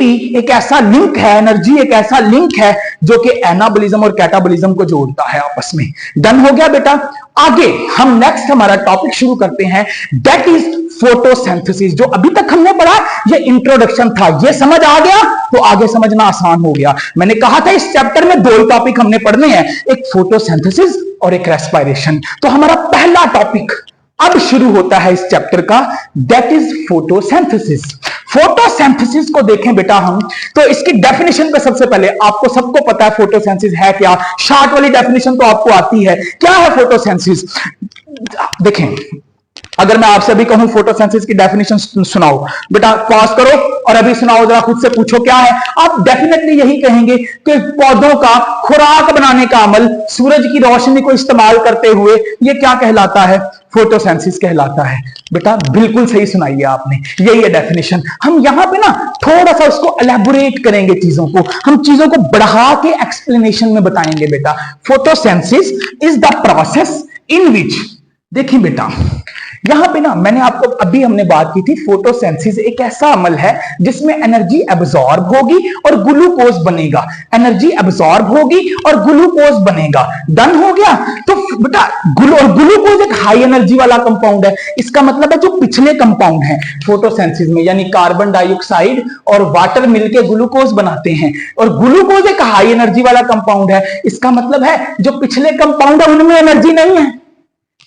एक ऐसा लिंक है, एनर्जी एक ऐसा लिंक है जो कि एनाबॉलिज्म और कैटाबॉलिज्म को जोड़ता है आपस में। डन हो गया बेटा। आगे हम नेक्स्ट हमारा टॉपिक शुरू करते हैं, दैट इज फोटोसिंथेसिस। जो अभी तक हमने पढ़ा ये इंट्रोडक्शन था, ये समझ आ गया तो आगे समझना आसान हो गया। मैंने कहा था इस चैप्टर में दो ही टॉपिक हमने पढ़ने हैं, एक फोटोसिंथेसिस और एक रेस्पिरेशन। तो हमारा पहला टॉपिक अब शुरू होता है इस चैप्टर का, दैट इज फोटोसिंथेसिस। फोटोसिंथेसिस को देखें बेटा हम, तो इसकी डेफिनेशन पे सबसे पहले आपको सबको पता है फोटोसिंथेसिस है क्या, शॉर्ट वाली डेफिनेशन तो आपको आती है। क्या है फोटोसिंथेसिस? देखें, अगर मैं आपसे अभी कहूं फोटोसिंथेसिस की डेफिनेशन सुनाओ, बेटा पॉज करो और अभी सुनाओ, जरा खुद से पूछो क्या है। आप डेफिनेटली यही कहेंगे कि पौधों का खुराक बनाने का अमल सूरज की रोशनी को इस्तेमाल करते हुए, ये क्या कहलाता है? फोटोसिंथेसिस कहलाता है। बेटा बिल्कुल सही सुनाई है आपने, यही है डेफिनेशन। हम यहां पे ना थोड़ा सा उसको एलैबोरेट करेंगे, चीजों को हम चीजों को बढ़ा के एक्सप्लेनेशन में बताएंगे बेटा। Photosynthesis is the process in which, देखिए बेटा यहां पे ना मैंने आपको अभी हमने बात की थी, फोटोसिंथेसिस एक ऐसा अमल है जिसमें एनर्जी एब्सॉर्ब होगी और ग्लूकोज बनेगा, एनर्जी एब्सॉर्ब होगी और ग्लूकोज बनेगा। डन हो गया। तो बेटा ग्लूकोज एक हाई एनर्जी वाला कंपाउंड है, इसका मतलब है जो पिछले कंपाउंड है फोटोसिंथेसिस में, यानी कार्बन डाइऑक्साइड और वाटर मिलकर ग्लूकोज बनाते हैं, और ग्लूकोज एक हाई एनर्जी वाला कंपाउंड है, इसका मतलब है जो पिछले कंपाउंड है उनमें एनर्जी नहीं है,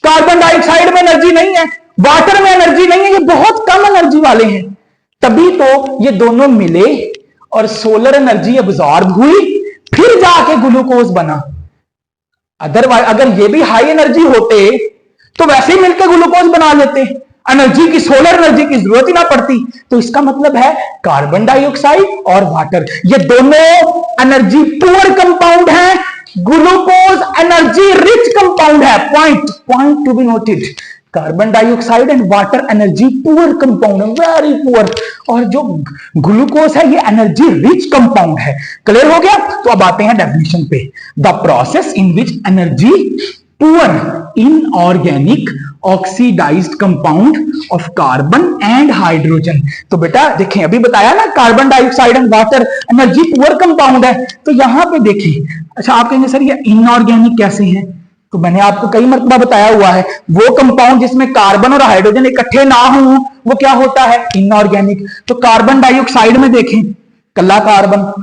कार्बन डाइऑक्साइड में एनर्जी नहीं है, वाटर में एनर्जी नहीं है, ये बहुत कम एनर्जी वाले हैं। तभी तो ये दोनों मिले और सोलर एनर्जी एब्सॉर्ब हुई, फिर जाके ग्लूकोज बना। अदरवाइज अगर ये भी हाई एनर्जी होते तो वैसे ही मिलकर ग्लूकोज बना लेते, एनर्जी की, सोलर एनर्जी की जरूरत ही ना पड़ती। तो इसका मतलब है कार्बन डाइऑक्साइड और वाटर ये दोनों एनर्जी पुअर कंपाउंड है, ग्लूकोज एनर्जी रिच कंपाउंड है। Point to be noted, carbon dioxide and water energy poor compound है, वेरी पुअर, और जो ग्लूकोज है ये एनर्जी रिच कंपाउंड है। क्लियर हो गया। तो अब आते हैं डेफिनेशन पे, the process in which energy poor inorganic oxidized compound of carbon and hydrogen. तो बेटा देखें, अभी बताया ना carbon dioxide and water energy poor compound है, तो यहां पे देखिए। अच्छा आप कहेंगे सर ये इनऑर्गेनिक कैसे हैं? तो मैंने आपको कई मरतबा बताया हुआ है, वो कंपाउंड जिसमें कार्बन और हाइड्रोजन इकट्ठे ना हो वो क्या होता है? इनऑर्गेनिक। तो कार्बन डाइऑक्साइड में देखें कल्ला कार्बन,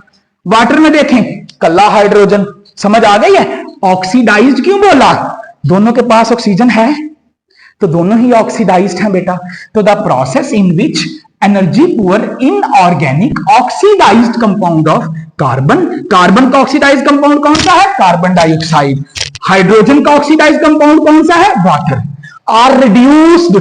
वाटर में देखें कल्ला हाइड्रोजन। समझ आ गई है? ऑक्सीडाइज्ड क्यों बोला? दोनों के पास ऑक्सीजन है तो दोनों ही ऑक्सीडाइज्ड हैं बेटा। तो the process in which energy poor inorganic oxidized compound of carbon, carbon का ऑक्सीडाइज्ड कंपाउंड कौन सा है? Carbon dioxide. हाइड्रोजन का ऑक्सीडाइज्ड कंपाउंड कौन सा है? वाटर। आर रिड्यूस्ड,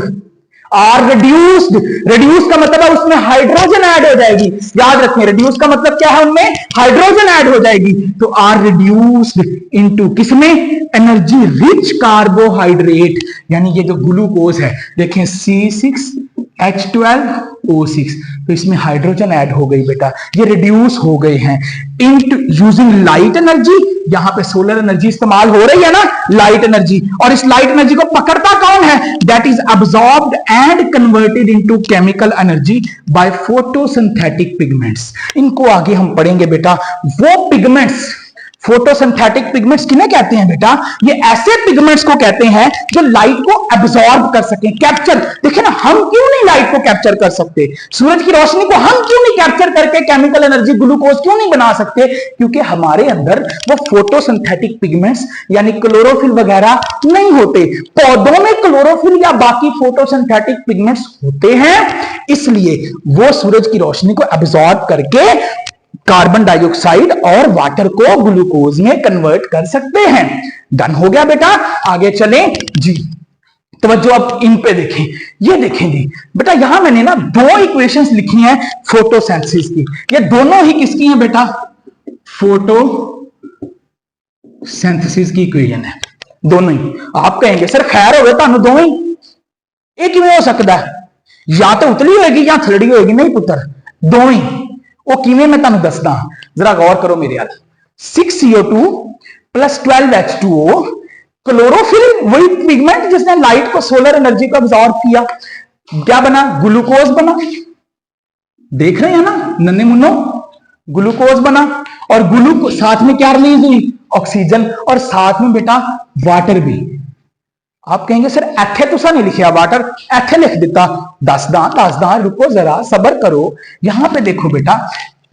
रिड्यूस का मतलब है उसमें हाइड्रोजन ऐड हो जाएगी। याद रखें रिड्यूस का मतलब क्या है? उनमें हाइड्रोजन ऐड हो जाएगी। तो आर रिड्यूस्ड इनटू किसमें? एनर्जी रिच कार्बोहाइड्रेट, यानी ये जो ग्लूकोज है देखें C6H12O6, तो इसमें हाइड्रोजन ऐड हो गई बेटा, ये रिड्यूस हो गए हैं। इनटू यूजिंग लाइट एनर्जी, यहां पे सोलर एनर्जी इस्तेमाल हो रही है ना, लाइट एनर्जी, और इस लाइट एनर्जी को पकड़ता कौन है? That is absorbed and converted into chemical energy by photosynthetic pigments. इनको आगे हम पढ़ेंगे बेटा। वो पिगमेंट्स, फोटोसिंथेटिक पिगमेंट्स किन्हें कहते हैं बेटा? ये ऐसे पिगमेंट्स को कहते हैं जो लाइट को एब्सॉर्ब कर सकें, कैप्चर। देखिए ना, हम क्यों नहीं लाइट को कैप्चर कर सकते? सूरज की रोशनी को हम क्यों नहीं कैप्चर करके केमिकल एनर्जी ग्लूकोज क्यों नहीं बना सकते? क्योंकि हमारे अंदर वो फोटोसिंथेटिक पिगमेंट्स यानी क्लोरोफिल वगैरह नहीं होते। पौधों में क्लोरोफिल या बाकी फोटोसिंथेटिक पिगमेंट्स होते हैं, इसलिए वो सूरज की रोशनी को एब्सॉर्ब करके कार्बन डाइऑक्साइड और वाटर को ग्लूकोज में कन्वर्ट कर सकते हैं। डन हो गया बेटा। आगे चलें जी, तवज्जो अब इन पे देखें। ये देखेंगे बेटा, यहां मैंने ना दो इक्वेशंस लिखी हैं फोटोसिंथेसिस की। ये दोनों ही किसकी हैं बेटा? फोटोसिंथेसिस की इक्वेशन है, दोनों ही। आप कहेंगे सर खैर हो गए दोनों दोनों ही, एक ही में हो सकता है, या तो उतली होगी या थलड़ी होगी। नहीं पुत्र, दोनों ही। वो किमें मैं तुम दसदा, जरा गौर करो मेरे यार। 6CO2 + 12H2O, क्लोरोफिल वही पिगमेंट जिसने लाइट को, सोलर एनर्जी को अब्सॉर्ब किया, क्या बना? ग्लूकोज बना। देख रहे हैं ना नन्हे मुन्नो, ग्लूकोज बना और ग्लूकोज साथ में क्या रिलीज हुई, ऑक्सीजन, और साथ में बेटा वाटर भी। आप कहेंगे सर एथे तुसा नहीं लिखा वाटर, एथे लिख देता, दस दा, रुको जरा सबर करो। यहां पे देखो बेटा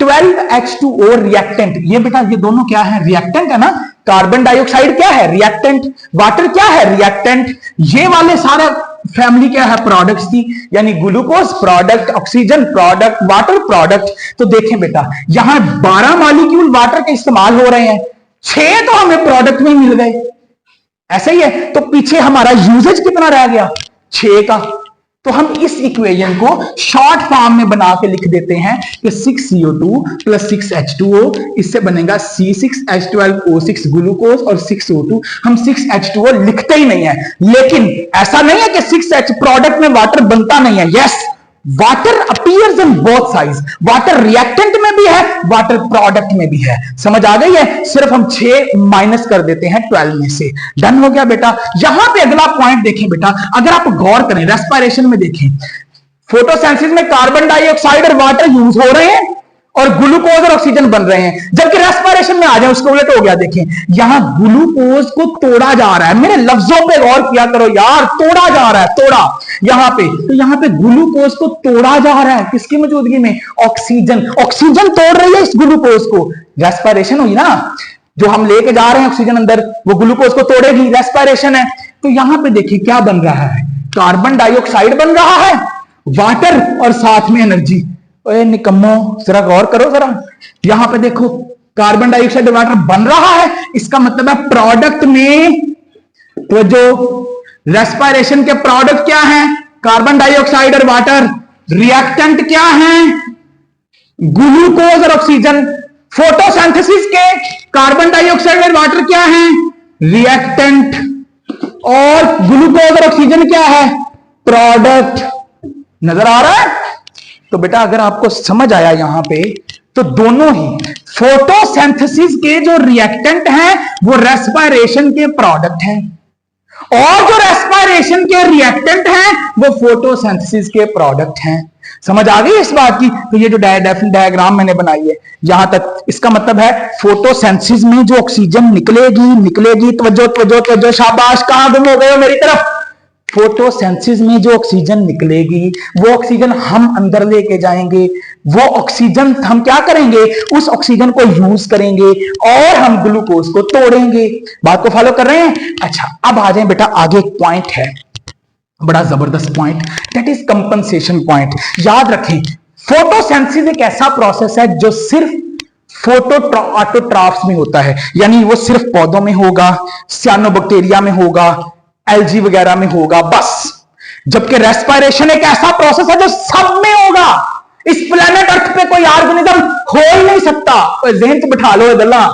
12H2O रिएक्टेंट, ये बेटा ये दोनों क्या है, रिएक्टेंट है ना। कार्बन डाइऑक्साइड क्या है, रिएक्टेंट, वाटर क्या है, रिएक्टेंट। ये वाले सारे फैमिली क्या है, प्रोडक्ट्स थी, यानी glucose product, oxygen product, water product. तो देखें बेटा यहां 12 मॉलिक्यूल वाटर के इस्तेमाल हो रहे हैं, 6 तो हमें प्रोडक्ट में मिल गए, ऐसा ही है। तो पीछे हमारा यूजेज कितना रह गया, 6 का। तो हम इस इक्वेशन को शॉर्ट फॉर्म में बना के लिख देते हैं कि 6CO2 प्लस 6H2O, इससे बनेगा C6H12O6 ग्लूकोज और 6O2। हम 6H2O लिखते ही नहीं है, लेकिन ऐसा नहीं है कि 6H प्रोडक्ट में वाटर बनता नहीं है। Yes, water appears in both sides, water reactant में भी है, वाटर प्रोडक्ट में भी है। समझ आ गई है, सिर्फ हम 6 माइनस कर देते हैं 12 में से। डन हो गया बेटा। यहां पे अगला पॉइंट देखें बेटा, अगर आप गौर करें रेस्पिरेशन में देखें, फोटोसिंथेसिस में कार्बन डाइऑक्साइड और वाटर यूज हो रहे हैं और ग्लूकोज और ऑक्सीजन बन रहे हैं, जबकि रेस्पिरेशन में आ जाए उसका उलट हो गया। देखें यहां ग्लूकोज को तोड़ा जा रहा है, मेरे लफ्जों पे गौर किया करो यार, तोड़ा जा रहा है, तोड़ा यहां पे। तो यहां पे ग्लूकोज को तोड़ा जा रहा है, किसकी मौजूदगी में, ऑक्सीजन। ऑक्सीजन तोड़ रही है इस ग्लूकोज को, रेस्पिरेशन हुई ना, जो हम लेके जा रहे हैं ऑक्सीजन अंदर, वो ग्लूकोज को तोड़ेगी, रेस्पिरेशन है। तो यहां पे देखिए क्या बन रहा है, कार्बन डाइऑक्साइड बन रहा है, वाटर और साथ में एनर्जी। ओए निकम्मो जरा गौर करो जरा, यहां पे देखो कार्बन डाइऑक्साइड वाटर बन रहा है, इसका मतलब है प्रोडक्ट में, तो जो रेस्पिरेशन के प्रोडक्ट क्या हैं, कार्बन डाइऑक्साइड और वाटर। रिएक्टेंट क्या हैं, ग्लूकोज और ऑक्सीजन। फोटोसिंथेसिस के कार्बन डाइऑक्साइड और वाटर क्या हैं, रिएक्टेंट, और ग्लूकोज और ऑक्सीजन क्या है, प्रोडक्ट। नजर आ रहा है। तो बेटा अगर आपको समझ आया यहां पे, तो दोनों ही फोटोसिंथेसिस के जो रिएक्टेंट हैं वो रेस्पिरेशन के प्रोडक्ट हैं, और जो रेस्पिरेशन के रिएक्टेंट हैं वो फोटोसिंथेसिस के प्रोडक्ट हैं। समझ आ गई इस बात की। तो ये जो डायग्राम मैंने बनाई है यहां तक, इसका मतलब है फोटोसिंथेसिस में जो ऑक्सीजन निकलेगी, तवज्जो, शाबाश, कहां गुम हो गए हो मेरी तरफ। फोटोसिंथेसिस में जो ऑक्सीजन निकलेगी वो ऑक्सीजन हम अंदर लेके जाएंगे, वो ऑक्सीजन हम क्या करेंगे, उस ऑक्सीजन को यूज करेंगे और हम ग्लूकोज को तोड़ेंगे। बात को फॉलो कर रहे हैं। अच्छा अब आ जाए बेटा, आगे एक पॉइंट है, बड़ा जबरदस्त point, that is compensation point. याद रखें फोटोसिंथेसिस एक ऐसा प्रोसेस है जो सिर्फ ऑटोट्रॉफ्स में होता है, यानी वो सिर्फ पौधों में होगा, सियानोबैक्टीरिया में होगा, एल्गी वगैरह में होगा बस। जबकि रेस्पिरेशन एक ऐसा प्रोसेस है जो सब में होगा। इस प्लेनेट अर्थ पे कोई ऑर्गेनिज्म हो ही नहीं सकता, जहन से बिठा लो गल्ला,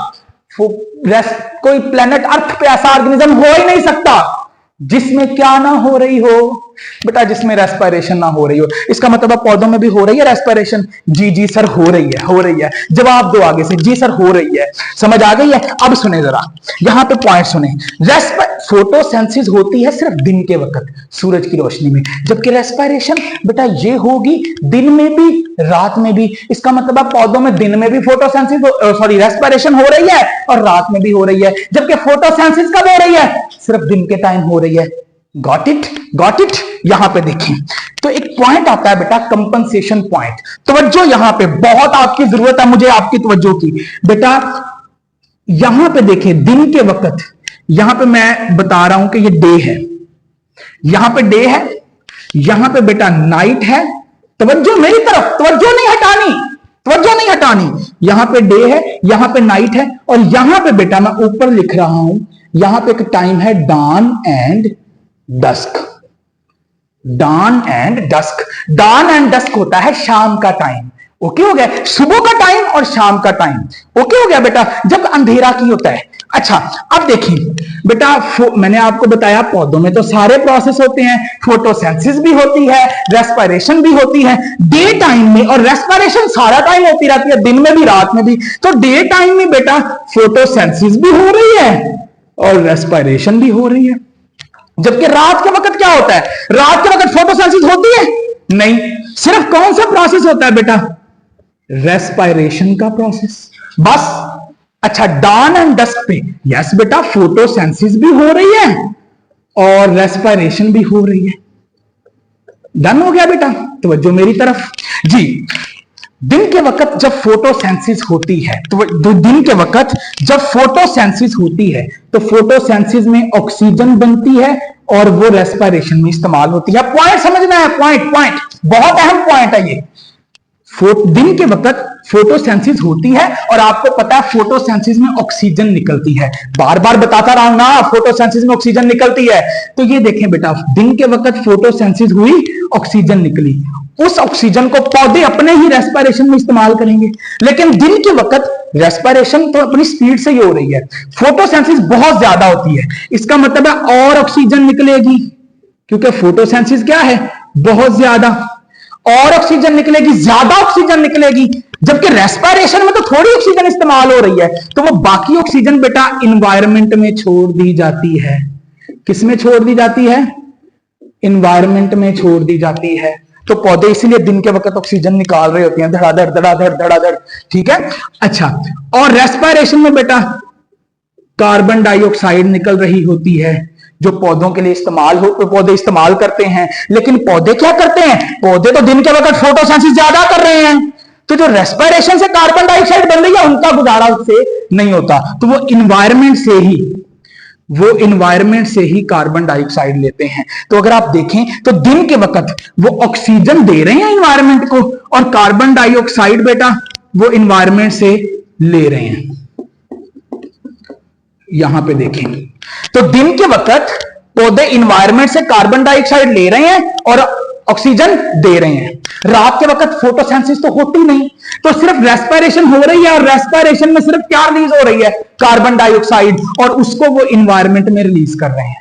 कोई प्लेनेट अर्थ पे ऐसा ऑर्गेनिज्म हो ही नहीं सकता जिसमें क्या ना हो रही हो बेटा, जिसमें रेस्पिरेशन ना हो रही हो। इसका मतलब पौधों में भी हो रही है रेस्पिरेशन। जी सर हो रही है। जवाब दो आगे से, जी सर हो रही है। समझ आ गई है। अब सुने जरा, यहां पे पॉइंट सुने। फोटोसिंथेसिस होती है सिर्फ दिन के वक्त सूरज की रोशनी में, जबकि रेस्पिरेशन बेटा ये होगी दिन में भी रात में भी। इसका मतलब है पौधों में दिन में भी रेस्पिरेशन हो रही है और रात में भी हो रही है, जबकि फोटोसिंथेसिस कब हो रही है, सिर्फ दिन के टाइम हो रही है। Got it. यहां पे देखें तो एक पॉइंट आता है बेटा, कंपनसेशन पॉइंट। तवज्जो, यहां पे बहुत आपकी जरूरत है मुझे आपकी तवज्जो की बेटा। यहां पे देखें दिन के वक्त, यहां पे मैं बता रहा हूं कि ये डे है, यहां पे डे है, यहां पे बेटा नाइट है। तवज्जो मेरी तरफ, तवज्जो नहीं हटानी। यहां पे डे है, यहां पे नाइट है, और यहां पे बेटा मैं ऊपर लिख रहा हूं, यहां पे एक टाइम है dawn and dusk. Dawn and dusk होता है शाम का टाइम। ओके हो गया, सुबह का टाइम और शाम का टाइम। ओके हो गया बेटा, जब अंधेरा की होता है। अच्छा अब देखिए बेटा, मैंने आपको बताया पौधों में तो सारे प्रोसेस होते हैं, फोटोसिंथेसिस भी होती है, रेस्पिरेशन भी होती है डे टाइम में, और रेस्पिरेशन सारा टाइम होती रहती है, दिन में भी रात में भी। तो डे टाइम में बेटा फोटोसिंथेसिस भी हो रही है और रेस्पिरेशन भी हो रही है। जबकि रात के वक्त क्या होता है, रात के वक्त फोटोसिंथेसिस होती है नहीं, सिर्फ कौन सा प्रोसेस होता है बेटा? रेस्पिरेशन का प्रोसेस, बस। अच्छा, डॉन एंड डस्क पे यस बेटा फोटोसेंसिस भी हो रही है और रेस्पिरेशन भी हो रही है। डन हो गया बेटा? तवज्जो मेरी तरफ जी। दिन के वक्त जब फोटोसेंसिस होती है, तो दिन के वक्त जब फोटोसेंसिस होती है तो फोटोसेंसिस में ऑक्सीजन बनती है और वो रेस्पिरेशन में इस्तेमाल होती है। पॉइंट समझना है, पॉइंट बहुत अहम पॉइंट है ये। दिन के वक्त फोटोसेंसिस होती है और आपको पता है फोटोसेंसिस में ऑक्सीजन निकलती है। बार बार बताता रहा हूं ना, फोटोसेंसिस में ऑक्सीजन निकलती है। तो ये देखें बेटा, दिन के वक्त फोटोसेंसिस हुई, ऑक्सीजन निकली, उस ऑक्सीजन को पौधे अपने ही रेस्पिरेशन में इस्तेमाल करेंगे। लेकिन दिन के वक्त रेस्पिरेशन तो अपनी स्पीड से ही हो रही है, फोटोसेंसिस बहुत ज्यादा होती है। इसका मतलब है और ऑक्सीजन निकलेगी, क्योंकि फोटोसेंसिस क्या है? बहुत ज्यादा, और ऑक्सीजन निकलेगी, ज्यादा ऑक्सीजन निकलेगी। जबकि रेस्पिरेशन में तो थोड़ी ऑक्सीजन इस्तेमाल हो रही है, तो वो बाकी ऑक्सीजन बेटा इन्वायरमेंट में छोड़ दी जाती है। किसमें छोड़ दी जाती है? इन्वायरमेंट में छोड़ दी जाती है। तो पौधे इसीलिए दिन के वक्त ऑक्सीजन निकाल रहे होते हैं, धड़ाधड़ धड़ाधड़ धड़ाधड़, ठीक है। अच्छा, और रेस्पिरेशन में बेटा कार्बन डाइऑक्साइड निकल रही होती है, जो पौधों के लिए पौधे इस्तेमाल करते हैं। लेकिन पौधे क्या करते हैं? पौधे तो दिन के वक्त फोटोसेंसिस ज्यादा कर रहे हैं, तो जो रेस्पिरेशन से कार्बन डाइऑक्साइड बन रही है उनका गुजारा उससे नहीं होता, तो वो इन्वायरमेंट से ही कार्बन डाइऑक्साइड लेते हैं। तो अगर आप देखें तो दिन के वक्त वो ऑक्सीजन दे रहे हैं इन्वायरमेंट को, और कार्बन डाइऑक्साइड बेटा वो इन्वायरमेंट से ले रहे हैं। यहां पे देखें तो दिन के वक्त पौधे इन्वायरमेंट से कार्बन डाइऑक्साइड ले रहे हैं और ऑक्सीजन दे रहे हैं। रात के वक्त फोटोसेंसिस तो होती नहीं, तो सिर्फ रेस्पिरेशन हो रही है, और रेस्पिरेशन में सिर्फ क्या रिलीज हो रही है? कार्बन डाइऑक्साइड, और उसको वो इन्वायरमेंट में रिलीज कर रहे हैं।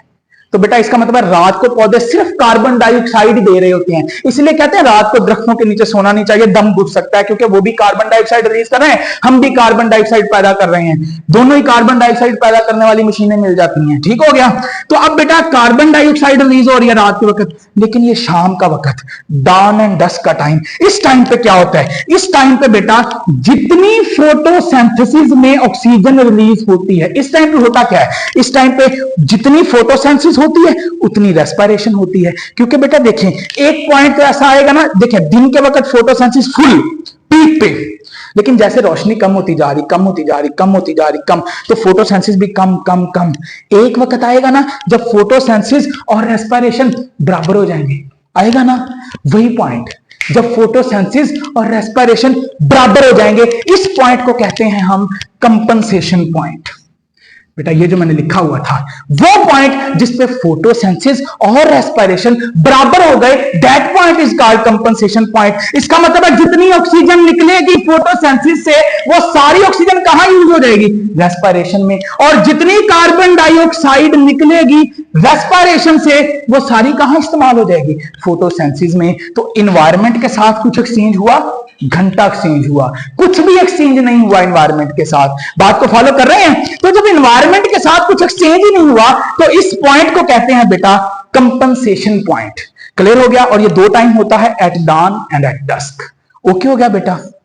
तो बेटा इसका मतलब है रात को पौधे सिर्फ कार्बन डाइऑक्साइड दे रहे होते हैं। इसलिए कहते हैं रात को दरख्तों के नीचे सोना नहीं चाहिए, दम घुट सकता है, क्योंकि वो भी कार्बन डाइऑक्साइड रिलीज कर रहे हैं, हम भी कार्बन डाइऑक्साइड पैदा कर रहे हैं, दोनों ही कार्बन डाइऑक्साइड पैदा करने वाली मशीनें मिल जाती हैं। ठीक हो गया? तो अब बेटा कार्बन डाइऑक्साइड रिलीज हो रही है रात के वक्त, लेकिन ये शाम का वक्त, डॉन एंड डस्क का टाइम, इस टाइम पे क्या होता है? इस टाइम पे बेटा जितनी फोटोसिंथेसिस में ऑक्सीजन रिलीज होती है, इस टाइम पे होता क्या है? इस टाइम पे जितनी फोटोसिंथेसिस होती है उतनी रेस्पिरेशन होती है। क्योंकि बेटा देखें, एक पॉइंट तो ऐसा आएगा ना, देखें दिन के वक्त फोटोसिंथेसिस फुल पीक पे, लेकिन जैसे रोशनी कम होती जा रही, तो फोटोसिंथेसिस भी कम कम कम। एक वक्त आएगा ना जब फोटोसिंथेसिस और रेस्पिरेशन बराबर हो जाएंगे, आएगा ना वही पॉइंट, जब फोटोसिंथेसिस और रेस्पिरेशन बराबर हो जाएंगे। इस पॉइंट को कहते हैं हम कंपनसेशन पॉइंट। बेटा ये जो मैंने लिखा हुआ था वो पॉइंट जिसपे फोटोसिंथेसिस और रेस्पिरेशन बराबर हो गए, that point is called compensation point. इसका मतलब है जितनी ऑक्सीजन निकलेगी फोटोसिंथेसिस से, वो सारी ऑक्सीजन कहां यूज हो जाएगी? रेस्पिरेशन में। और जितनी कार्बन डाइऑक्साइड निकलेगी रेस्पिरेशन से, वो सारी कहां इस्तेमाल हो जाएगी? फोटोसिंथेसिस में। तो इन्वायरमेंट के साथ कुछ एक्सचेंज हुआ? घंटा एक्सचेंज हुआ, कुछ भी एक्सचेंज नहीं हुआ इन्वायरमेंट के साथ। बात को फॉलो कर रहे हैं? तो जब इन्वायरमेंट के साथ कुछ एक्सचेंज ही नहीं हुआ तो इस पॉइंट को कहते हैं बेटा कंपनसेशन पॉइंट। क्लियर हो गया? और ये दो टाइम होता है, at dawn and at dusk. Okay हो गया बेटा?